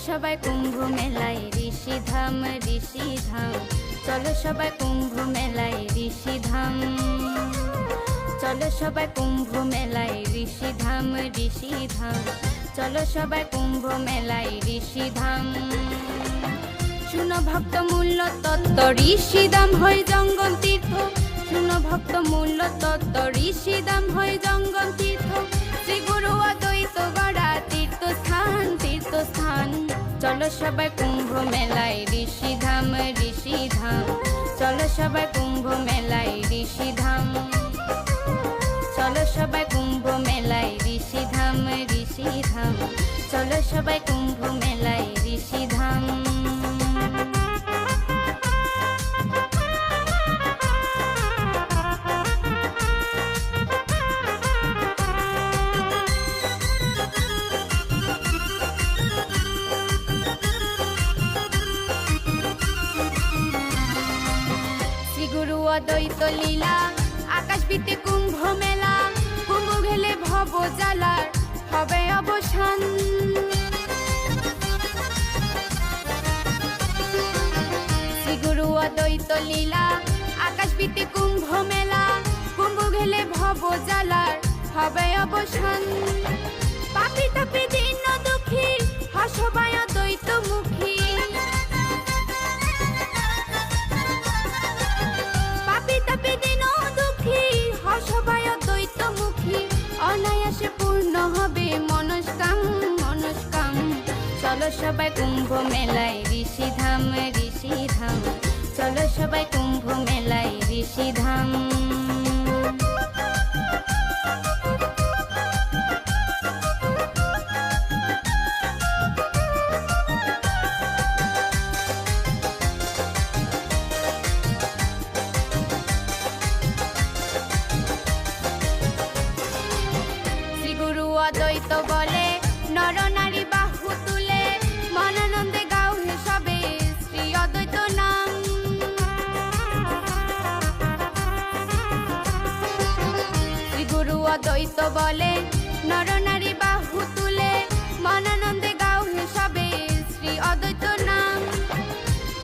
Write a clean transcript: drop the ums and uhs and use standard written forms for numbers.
সবাই কুম্ভ মেলায় ঋষিধাম ঋষিধাম, চলো সবাই কুম্ভ মেলায় ঋষিধাম, চলো সবাই কুম্ভ মেলায় ঋষিধাম ঋষিধাম, চলো সবাই কুম্ভ মেলায় ঋষিধাম। শুনো ভক্ত মূল্য তত্ত্ব ঋষিধাম হয় জঙ্গম তীর্থ, শুনো ভক্ত মূল্য তত্ত্ব ঋষিধাম হয় জঙ্গম তীর্থ, শ্রী গুরু অদ্বৈত গড়া তীর্থস্থান তীর্থস্থান। চলো সবাই কুম্ভ মেলায় ঋষিধাম ঋষিধাম, চলো সবাই কুম্ভ মেলায় ঋষিধাম, চলো সবাই কুম্ভ মেলায় ঋষিধাম ঋষিধাম, চলো সবাই কুম্ভ মেলায় ঋষিধাম। গুরু অদ্বৈত লীলা আকাশ বীতে কুম্ভ মেলা, কুম্ভ ঘেলে ভব জ্বালার হবে অবসান। শ্রী গুরু অদ্বৈত লীলা আকাশ বীতে কুম্ভ মেলা, কুম্ভ ঘেলে ভব জ্বালার হবে অবসান। পাপী তাপী দীন দুঃখী হসবায় অদ্বৈত মুখী, সবাই অদ্বৈত মুখী, অনায়াসে পূর্ণ হবে মনস্কাম মনস্কাম। চলো সবাই কুম্ভ মেলায় ঋষিধাম ঋষিধাম, চলো সবাই কুম্ভ মেলায় ঋষিধাম। অদ্বৈত বলে নর নারী বাহু তুলে, মনানন্দে গাও হে সবে শ্রী অদ্বৈত নাম। শ্রী গুরু অদ্বৈত বলে নর